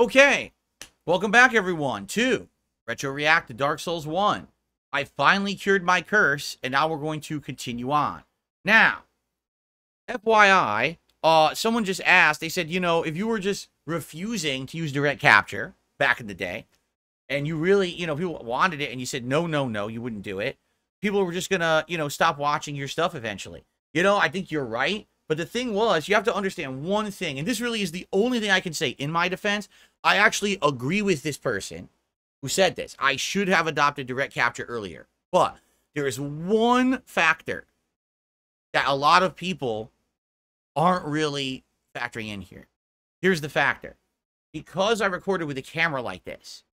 Okay, welcome back everyone to Retro React to Dark Souls 1. I finally cured my curse, and now we're going to continue on. Now, FYI, someone just asked, they said, you know, if you were just refusing to use direct capture back in the day, and you really, you know, people wanted it, and you said, no, you wouldn't do it, people were just gonna, you know, stop watching your stuff eventually. You know, I think you're right. But the thing was, you have to understand one thing, and this really is the only thing I can say in my defense. I actually agree with this person who said this. I should have adopted direct capture earlier. But there is one factor that a lot of people aren't really factoring in here. Here's the factor. Because I recorded with a camera like this,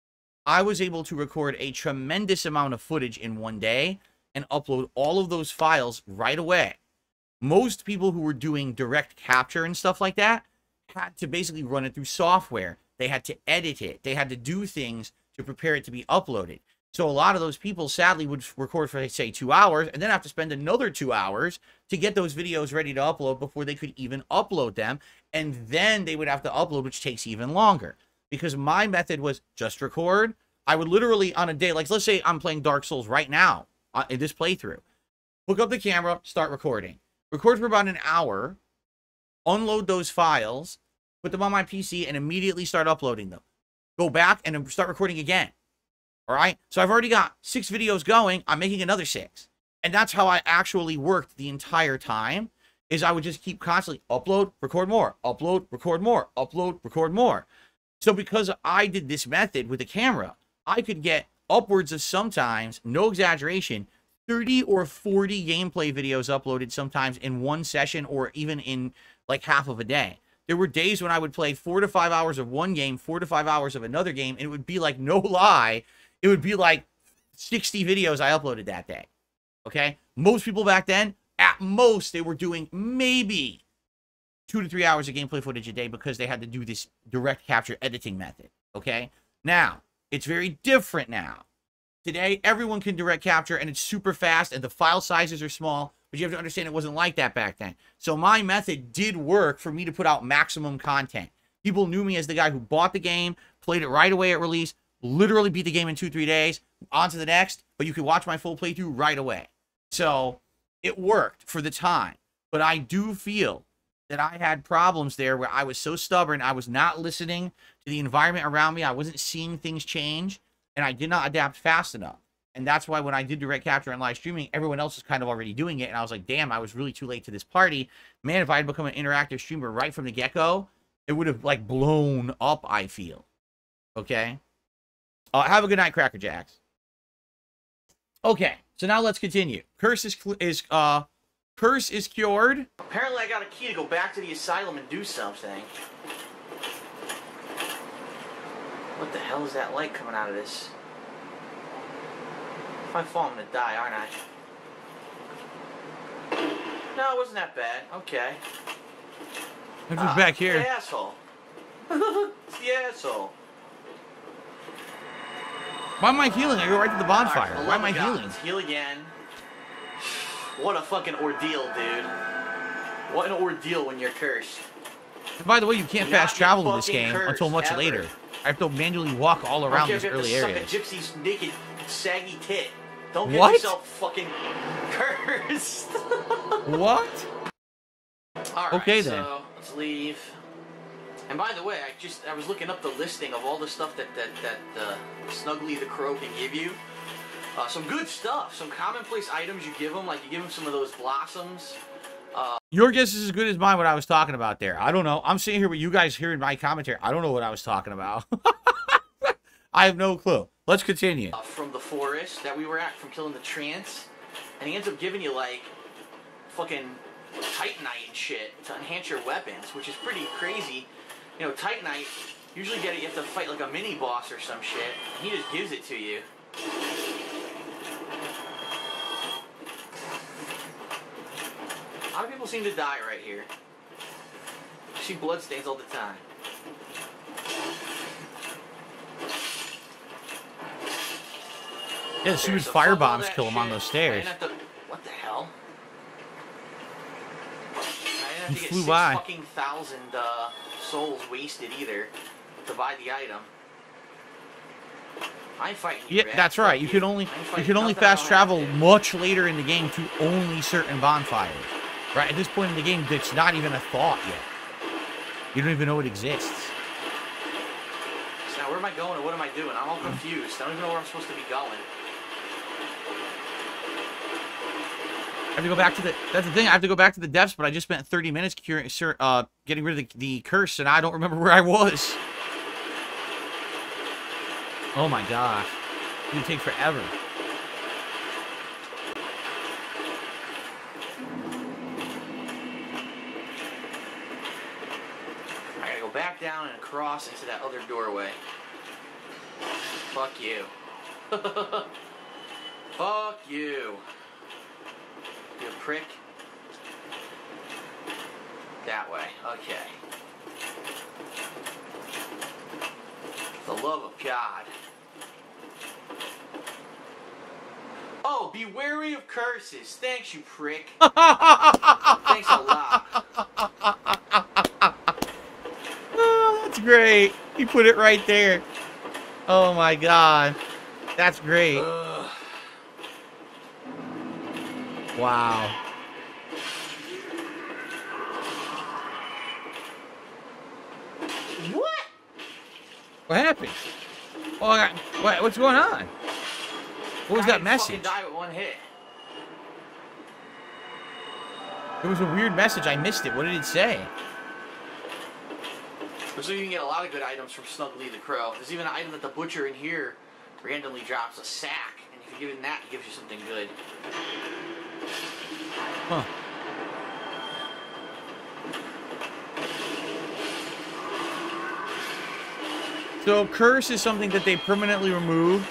I was able to record a tremendous amount of footage in one day and upload all of those files right away. Most people who were doing direct capture and stuff like that had to basically run it through software. They had to edit it. They had to do things to prepare it to be uploaded. So a lot of those people sadly would record for, say, 2 hours and then have to spend another 2 hours to get those videos ready to upload before they could even upload them. And then they would have to upload, which takes even longer. Because my method was just record. I would literally on a day, like let's say I'm playing Dark Souls right now in this playthrough. Hook up the camera, start recording. Record for about an hour, unload those files, put them on my PC, and immediately start uploading them. Go back and start recording again. All right? So I've already got 6 videos going. I'm making another 6. And that's how I actually worked the entire time, is I would just keep constantly upload, record more, upload, record more, upload, record more. So because I did this method with the camera, I could get upwards of sometimes, no exaggeration, 30 or 40 gameplay videos uploaded sometimes in one session or even in like half of a day. There were days when I would play 4 to 5 hours of one game, 4 to 5 hours of another game, and it would be like, no lie, it would be like 60 videos I uploaded that day. Okay? Most people back then, at most, they were doing maybe 2 to 3 hours of gameplay footage a day because they had to do this direct capture editing method. Okay? Now, it's very different now. Today, everyone can direct capture, and it's super fast, and the file sizes are small, but you have to understand it wasn't like that back then. So my method did work for me to put out maximum content. People knew me as the guy who bought the game, played it right away at release, literally beat the game in 2-3 days, on to the next, but you could watch my full playthrough right away. So it worked for the time, but I do feel that I had problems there where I was so stubborn, I was not listening to the environment around me, I wasn't seeing things change, and I did not adapt fast enough. And that's why when I did direct capture and live streaming, everyone else was kind of already doing it. And I was like, damn, I was really too late to this party. Man, if I had become an interactive streamer right from the get-go, it would have, like, blown up, I feel. Okay? Have a good night, Cracker Jacks. Okay, so now let's continue. Curse is cured. Apparently I got a key to go back to the asylum and do something. What the hell is that light coming out of this? If I fall, I'm gonna die, aren't I? No, it wasn't that bad. Okay. I'm just back here. The asshole. It's the asshole. Why am I healing? I go right to the bonfire. Right, why am I healing? Let's heal again. What a fucking ordeal, dude. What an ordeal when you're cursed. And by the way, you can't fast travel in this game until much later. I have to manually walk all around these early areas. Suck a gypsy's naked, saggy tit. Don't get yourself fucking cursed. What? Alright, okay then. So let's leave. And by the way, I was looking up the listing of all the stuff that Snuggly the Crow can give you. Some good stuff, some commonplace items you give them, like you give them some of those blossoms. Your guess is as good as mine what I was talking about there. I don't know. I'm sitting here with you guys hearing my commentary. I don't know what I was talking about. I have no clue. Let's continue. From the forest that we were at, from killing the trance. And he ends up giving you, like, fucking Titanite and shit to enhance your weapons, which is pretty crazy. You know, Titanite, usually you have to fight like a mini-boss or some shit. And he just gives it to you. A lot of people seem to die right here. You see bloodstains all the time. Yeah, as soon as fire bombs kill him on those stairs. What the hell? I didn't have to get flew by. fucking thousand souls wasted either. to buy the item. I ain't fighting you, Yeah, Red. that's right. You can only fast travel much later in the game to only certain bonfires. Right at this point in the game, it's not even a thought yet. You don't even know it exists. So now where am I going and what am I doing? I'm all confused. I don't even know where I'm supposed to be going. I have to go back to the. That's the thing. I have to go back to the depths, but I just spent 30 minutes getting rid of the curse, and I don't remember where I was. Oh my gosh, it's gonna take forever. I gotta go back down and across into that other doorway. Fuck you. Fuck you. You prick. That way. Okay. The love of God. Oh, be wary of curses. Thanks, you prick. Thanks a lot. Oh, that's great. You put it right there. Oh my God. That's great. Wow. What? What happened? Oh, what's going on? What was that message? Die with one hit. It was a weird message. I missed it. What did it say? So you can get a lot of good items from Snuggly the Crow. There's even an item that the butcher in here randomly drops, a sack. And if you give him that, he gives you something good. Huh. So curse is something that they permanently removed.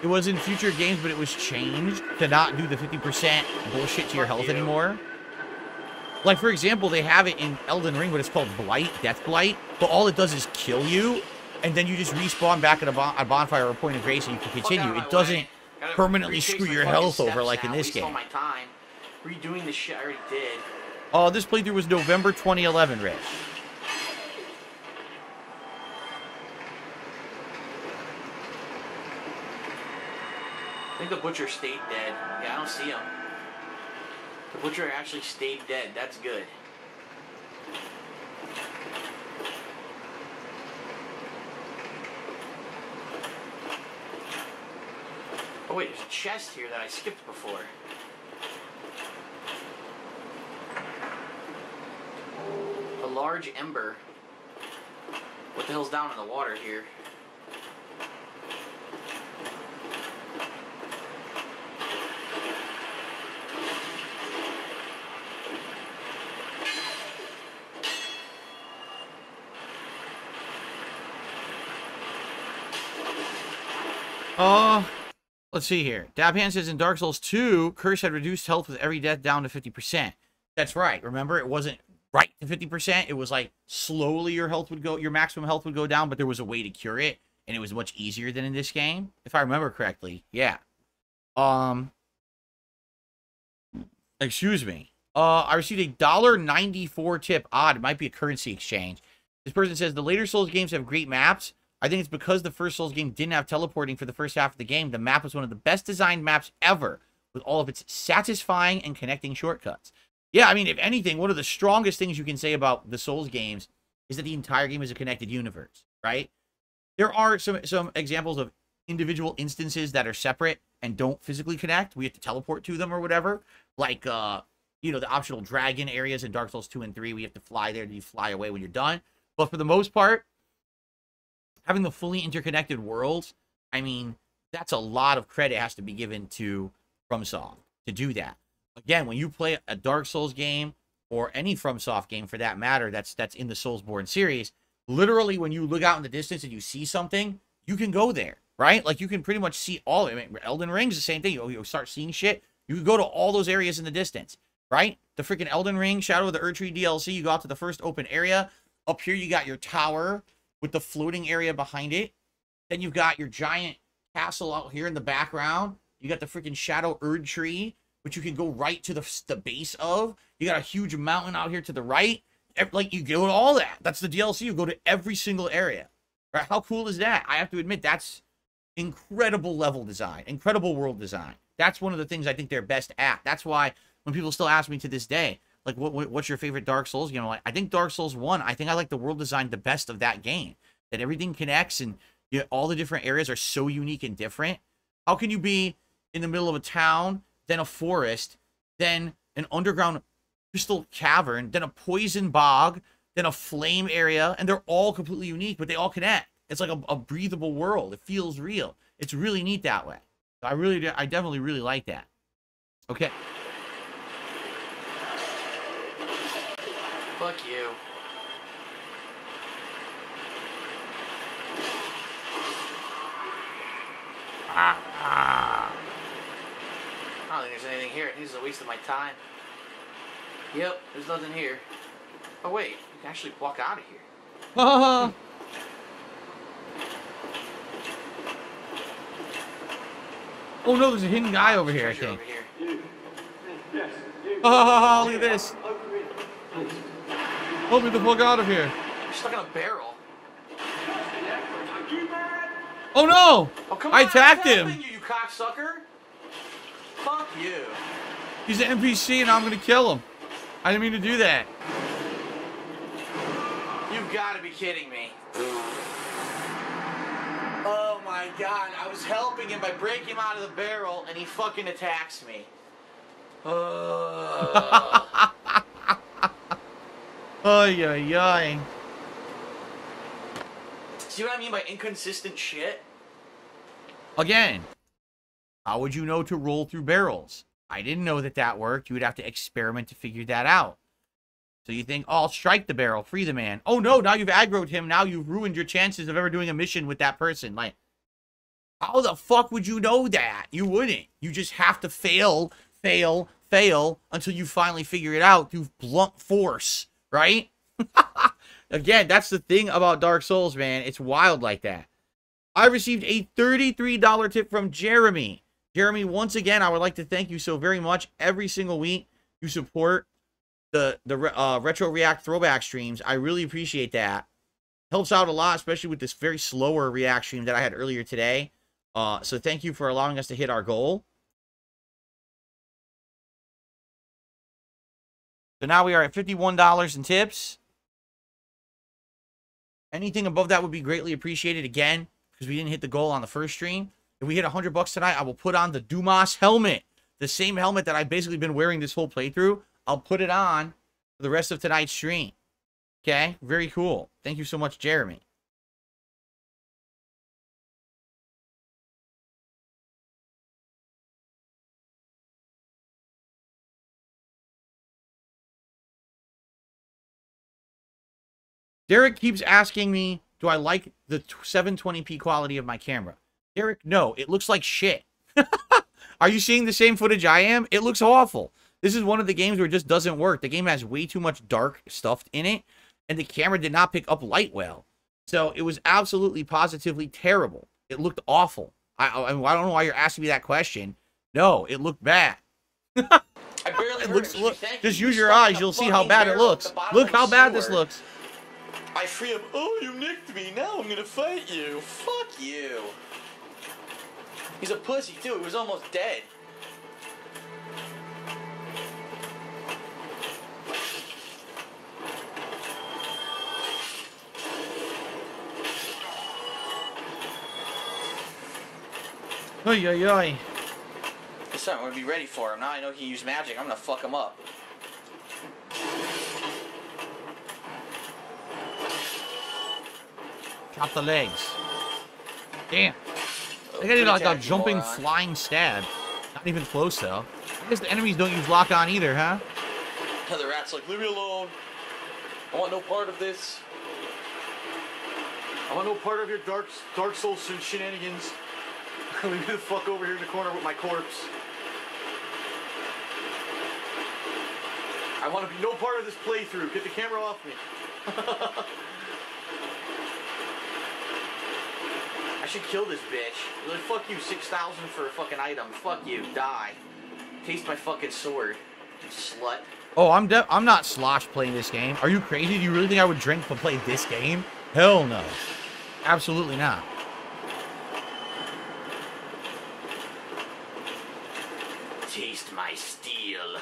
It was in future games, but it was changed to not do the 50% bullshit to your health anymore. Like, for example, they have it in Elden Ring, but it's called Blight, Death Blight. But all it does is kill you, and then you just respawn back at a bonfire or a point of grace, and you can continue. It doesn't permanently screw your health over like in this game. My time. Redoing the shit I already did. Oh, this playthrough was November 2011, Rich. I think the butcher stayed dead. Yeah, I don't see him. The butcher actually stayed dead. That's good. Oh wait, there's a chest here that I skipped before. A large ember. What the hell's down in the water here? Let's see here. Dabhan says in Dark Souls 2, Curse had reduced health with every death down to 50%. That's right. Remember, it wasn't right to 50%. It was like slowly your health would go, your maximum health would go down, but there was a way to cure it, and it was much easier than in this game, if I remember correctly. Yeah. Excuse me. I received a $1.94 tip. Odd, it might be a currency exchange. This person says the later Souls games have great maps. I think it's because the first Souls game didn't have teleporting for the first half of the game. The map was one of the best designed maps ever, with all of its satisfying and connecting shortcuts. Yeah, I mean, if anything, one of the strongest things you can say about the Souls games is that the entire game is a connected universe, right? There are some examples of individual instances that are separate and don't physically connect. We have to teleport to them or whatever. Like, you know, the optional dragon areas in Dark Souls 2 and 3, we have to fly there and you fly away when you're done. But for the most part, having the fully interconnected worlds, I mean, that's a lot of credit has to be given to FromSoft to do that. Again, when you play a Dark Souls game, or any FromSoft game for that matter, that's in the Soulsborne series, literally when you look out in the distance and you see something, you can go there, right? Like, you can pretty much see all of it. I mean, Elden Ring's the same thing. You start seeing shit, you can go to all those areas in the distance, right? The freaking Elden Ring, Shadow of the Erdtree DLC, you go out to the first open area. Up here, you got your tower with the floating area behind it. Then you've got your giant castle out here in the background. You got the freaking Shadow Erdtree, which you can go right to the base of. You got a huge mountain out here to the right. Like, you go to all that. That's the DLC. You go to every single area. Right? How cool is that? I have to admit, that's incredible level design, incredible world design. That's one of the things I think they're best at. That's why when people still ask me to this day, like, what's your favorite Dark Souls game? I'm like, I think Dark Souls 1, I think I like the world design the best of that game. That everything connects and all the different areas are so unique and different. How can you be in the middle of a town, then a forest, then an underground crystal cavern, then a poison bog, then a flame area, and they're all completely unique, but they all connect. It's like a breathable world. It feels real. It's really neat that way. I definitely really like that. Okay. Fuck you. I don't think there's anything here. This is a waste of my time. Yep, there's nothing here. Oh wait, you can actually walk out of here. Oh no, there's a hidden guy over here, I think. Oh, look at this. Help me the fuck out of here. You're stuck in a barrel. Oh no! Oh, come I on, attacked I'm him. you cocksucker. Fuck you. He's an NPC and I'm gonna kill him. I didn't mean to do that. You've got to be kidding me. Oh my god, I was helping him by breaking him out of the barrel and he fucking attacks me. Ay, ay, ay. See what I mean by inconsistent shit? Again, how would you know to roll through barrels? I didn't know that that worked. You would have to experiment to figure that out. So you think, oh, I'll strike the barrel, free the man. Oh no, now you've aggroed him. Now you've ruined your chances of ever doing a mission with that person. Like, how the fuck would you know that? You wouldn't. You just have to fail, fail, fail until you finally figure it out through blunt force, right? Again, that's the thing about Dark Souls, man. It's wild like that. I received a $33 tip from Jeremy. Jeremy, once again, I would like to thank you so very much. Every single week, you support the Retro React Throwback streams. I really appreciate that. Helps out a lot, especially with this very slower React stream that I had earlier today. So thank you for allowing us to hit our goal. So now we are at $51 in tips. Anything above that would be greatly appreciated, again, because we didn't hit the goal on the first stream. If we hit $100 tonight, I will put on the Dumas helmet. The same helmet that I've basically been wearing this whole playthrough. I'll put it on for the rest of tonight's stream. Okay? Very cool. Thank you so much, Jeremy. Derek keeps asking me, do I like the 720p quality of my camera? Derek, no. It looks like shit. Are you seeing the same footage I am? It looks awful. This is one of the games where it just doesn't work. The game has way too much dark stuff in it, and the camera did not pick up light well. So it was absolutely, positively terrible. It looked awful. I don't know why you're asking me that question. No, it looked bad. I barely heard him. Look, just use your eyes. You'll see how bad it looks. Look how bad this looks. I free him. Oh, you nicked me. Now I'm gonna fight you. Fuck you. He's a pussy too. He was almost dead. Oy, oy, oy. Listen, I'm gonna be ready for him. Now I know he used magic. I'm gonna fuck him up. Chop the legs. Damn. I got like a jumping, flying stab. Not even close, though. I guess the enemies don't use lock on either, huh? The rat's like, leave me alone. I want no part of this. I want no part of your Dark Souls shenanigans. Leave me the fuck over here in the corner with my corpse. I want to be no part of this playthrough. Get the camera off me. I should kill this bitch. Like, fuck you, 6,000 for a fucking item. Fuck you, die. Taste my fucking sword, you slut. Oh, I'm not slosh playing this game. Are you crazy? Do you really think I would drink to play this game? Hell no. Absolutely not. Taste my steel.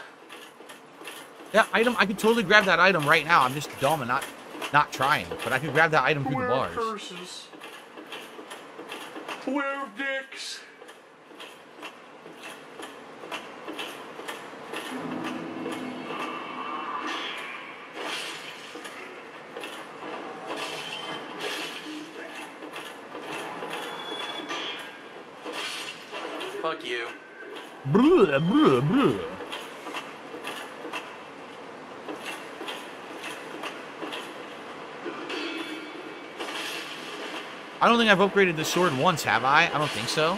That item, I could totally grab that item right now. I'm just dumb and not trying. But I could grab that item through the bars. Curses. Where dicks. Fuck you. Bruh, bruh, bruh. I don't think I've upgraded the sword once, have I? I don't think so.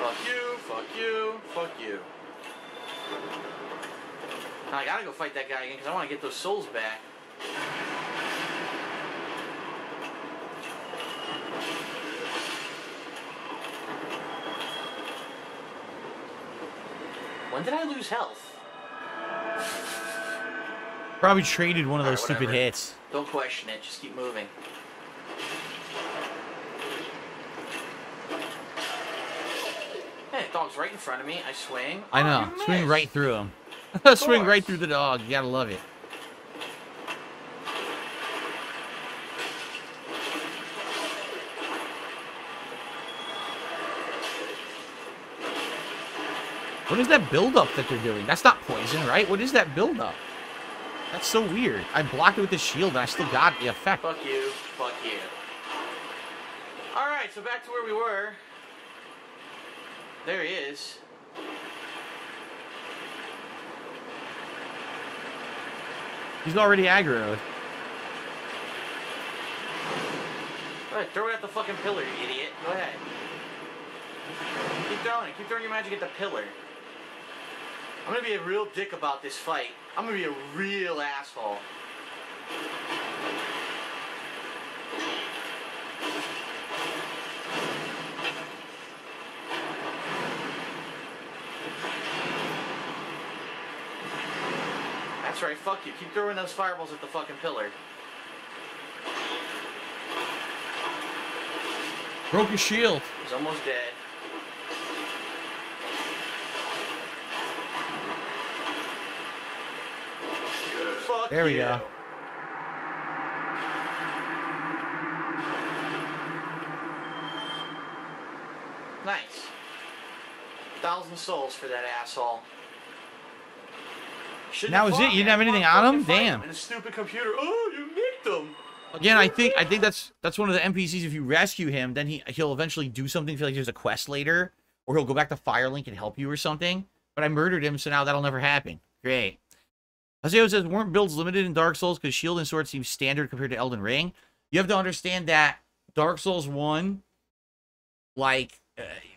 Fuck you, fuck you, fuck you. Now I gotta go fight that guy again because I want to get those souls back. When did I lose health? Probably traded one of those stupid hits. Don't question it, just keep moving. Hey, dog's right in front of me. I swing. I know. Swing right through him. Swing right through the dog. You gotta love it. What is that build-up that they're doing? That's not poison, right? What is that build-up? That's so weird. I blocked it with the shield and I still got the effect. Fuck you. Fuck you. Alright, so back to where we were. There he is. He's already aggroed. Alright, throw it at the fucking pillar, you idiot. Go ahead. Keep throwing it. Keep throwing your magic at the pillar. I'm gonna be a real dick about this fight. I'm gonna be a real asshole. That's right, fuck you. Keep throwing those fireballs at the fucking pillar. Broke his shield. He's almost dead. Fuck there we you. go. Nice. 1,000 souls for that asshole. Now is it? You didn't have anything on him? Damn. And a stupid computer. Oh, you nicked him. Again, I think that's one of the NPCs. If you rescue him, then he'll eventually do something. Feel like there's a quest later, or he'll go back to Firelink and help you or something. But I murdered him, so now that'll never happen. Great. Haseo says, weren't builds limited in Dark Souls because shield and sword seems standard compared to Elden Ring? You have to understand that Dark Souls 1, like,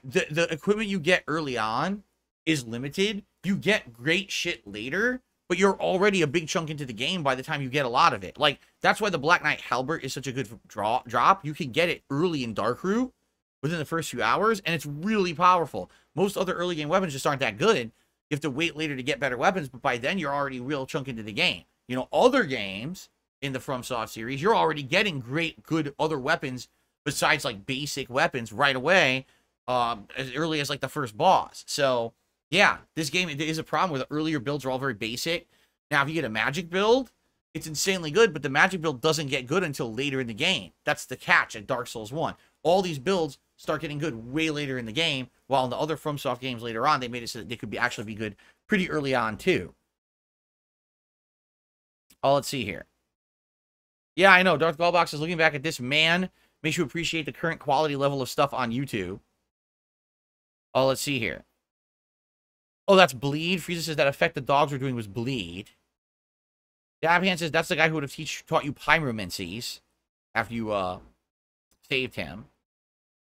the equipment you get early on is limited. You get great shit later, but you're already a big chunk into the game by the time you get a lot of it. Like, that's why the Black Knight Halberd is such a good drop. You can get it early in Darkroot within the first few hours, and it's really powerful. Most other early game weapons just aren't that good. You have to wait later to get better weapons, but by then you're already a real chunk into the game. You know, other games in the FromSoft series, you're already getting great, good other weapons besides, like, basic weapons right away, as early as, like, the first boss. So, yeah, this game is a problem where the earlier builds are all very basic. Now, if you get a magic build, it's insanely good, but the magic build doesn't get good until later in the game. That's the catch at Dark Souls 1. All these builds start getting good way later in the game, while in the other FromSoft games later on, they made it so that they could actually be good pretty early on, too. Oh, let's see here. Yeah, I know. Darth Gallbox is looking back at this, man. Makes you appreciate the current quality level of stuff on YouTube. Oh, let's see here. Oh, that's Bleed. Frieza says that effect the dogs were doing was Bleed. Dabhan says that's the guy who would have taught you pyromancies after you saved him.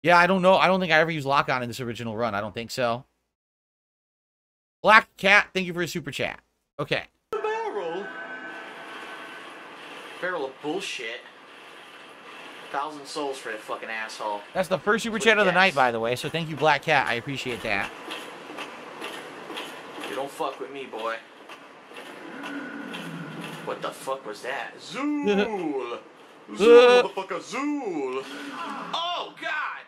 Yeah, I don't know. I don't think I ever used lock-on in this original run. I don't think so. Black Cat, thank you for a super chat. Okay. Barrel. Barrel of bullshit. 1,000 souls for that fucking asshole. That's the first super chat of the night, by the way. So thank you, Black Cat. I appreciate that. You don't fuck with me, boy. What the fuck was that? Zool! Zool, motherfucker, Zool! Oh, God!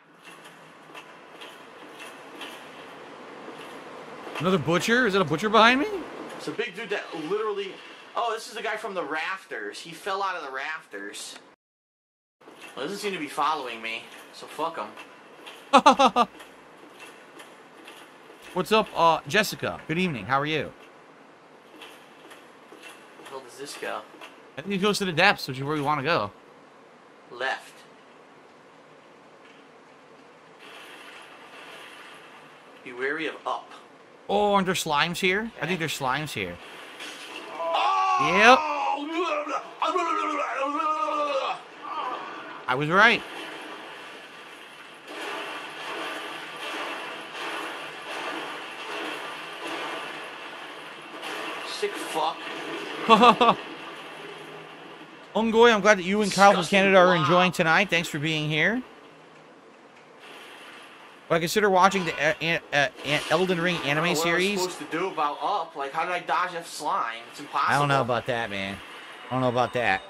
Another butcher? Is that a butcher behind me? It's a big dude that literally... Oh, this is the guy from the rafters. He fell out of the rafters. Well, doesn't seem to be following me, so fuck him. What's up, Jessica? Good evening. How are you? Where the hell does this go? I think it goes to the depths, which is where we want to go. Left. Be wary of up. Oh, aren't there slimes here? Okay. I think there's slimes here. Oh! Yep. I was right. Sick fuck. Ungoy, I'm glad that you and Kyle from Disgusting Canada are blob. enjoying tonight. Thanks for being here. But I consider watching the Elden Ring anime What series. am I supposed to do about up? Like, how did I dodge that slime? It's impossible. I don't know about that, man. I don't know about that.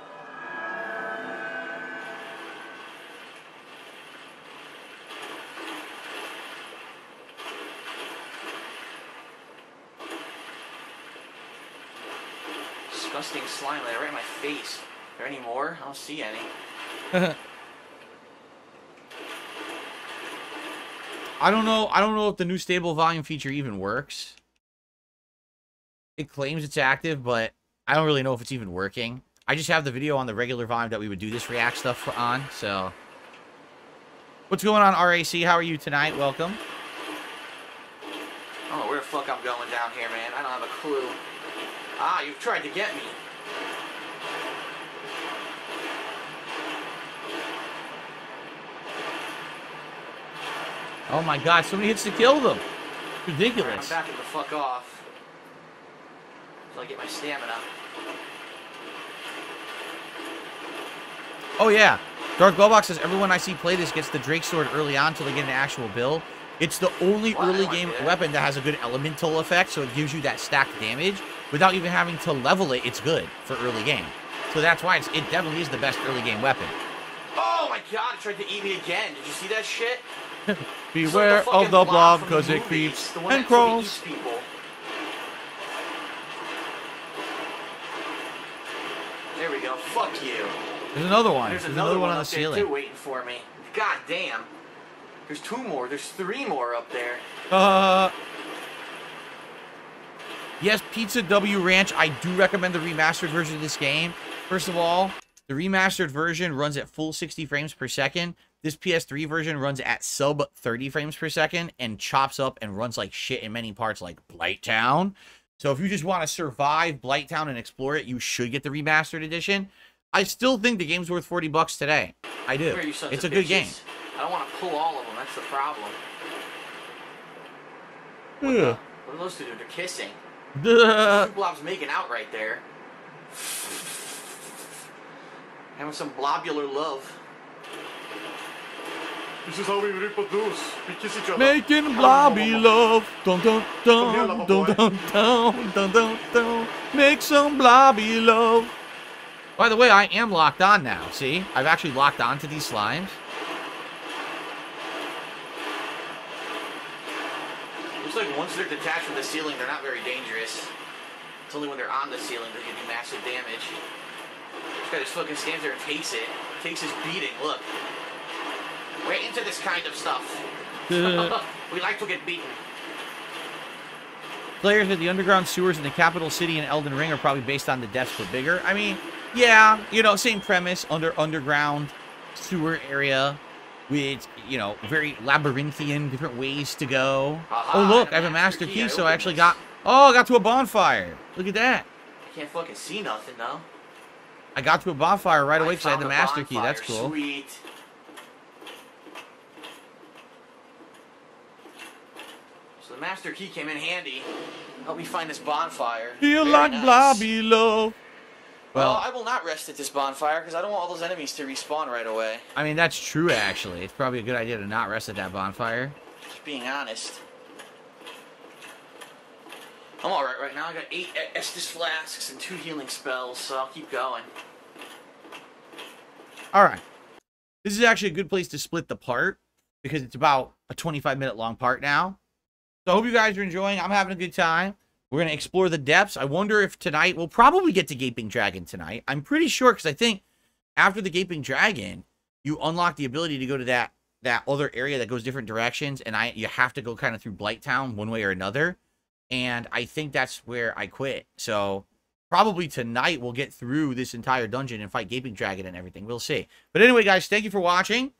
Disgusting slime right in my face. Are there any more? I don't see any. I don't know if the new stable volume feature even works. It claims it's active, but I don't really know if it's even working. I just have the video on the regular volume that we would do this react stuff on, so. What's going on, RAC? How are you tonight? Welcome. I don't know where the fuck I'm going down here, man. I don't have a clue. Ah, you've tried to get me. Oh my god, so many hits to kill them. Alright, Ridiculous. I'm backing the fuck off. Until I get my stamina. Oh yeah. Dark Bellbox says everyone I see play this gets the Drake Sword early on until they get an actual build. It's the only Well, I early like game that. weapon that has a good elemental effect, so it gives you that stacked damage. Without even having to level it, it's good for early game. So that's why it definitely is the best early game weapon. Oh my god, it tried to eat me again. Did you see that shit? It's Beware like of the fucking blob, from because the it movies, creeps the one and that fucking crawls. eats people. There we go. Fuck you. There's another one. There's There's another one on the up there ceiling. too, waiting for me. God damn. There's two more. There's three more up there. Yes, Pizza W Ranch. I do recommend the remastered version of this game. First of all, the remastered version runs at full 60 frames per second. This PS3 version runs at sub 30 frames per second and chops up and runs like shit in many parts like Blighttown. So if you just want to survive Blighttown and explore it, you should get the remastered edition. I still think the game's worth $40 today. I do. Here, you sons It's of a good bitches. game. I don't want to pull all of them. That's the problem. Yeah. What are those two doing? They're kissing. Duh. Two blobs making out right there. Having some blobular love. This is how we reproduce. We kiss each other. Making blobby love. Dun dun dun dun dun dun dun dun dun. Make some blobby love. By the way, I am locked on now. See? I've actually locked on to these slimes. Looks like once they're detached from the ceiling, they're not very dangerous. It's only when they're on the ceiling that they do massive damage. This guy just fucking stands there and takes it. Takes his beating. Look. We're into this kind of stuff. We like to get beaten. Players at the underground sewers in the capital city in Elden Ring are probably based on the depths but bigger. I mean, yeah, you know, same premise, underground sewer area with, you know, very labyrinthian, different ways to go. Aha, Oh, look, and I have a master key, so I opened actually this. got... Oh, I got to a bonfire. Look at that. I can't fucking see nothing, though. I got to a bonfire right away because I had found the a master key. bonfire. That's cool. Sweet. So the master key came in handy. Help me find this bonfire. Feel Very like nice. blobby love. Well, Well, I will not rest at this bonfire because I don't want all those enemies to respawn right away. I mean, that's true, actually. It's probably a good idea to not rest at that bonfire. Just being honest. I'm alright right now. I got 8 Estus flasks and 2 healing spells, so I'll keep going. Alright. This is actually a good place to split the part, because it's about a 25-minute long part now. So I hope you guys are enjoying. I'm having a good time. We're going to explore the depths. I wonder if tonight, we'll probably get to Gaping Dragon tonight. I'm pretty sure, because I think after the Gaping Dragon, you unlock the ability to go to that other area that goes different directions, and you have to go kind of through Blight Town one way or another. And I think that's where I quit. So probably tonight we'll get through this entire dungeon and fight Gaping Dragon and everything. We'll see. But anyway, guys, thank you for watching.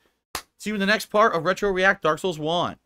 See you in the next part of Retro React Dark Souls 1.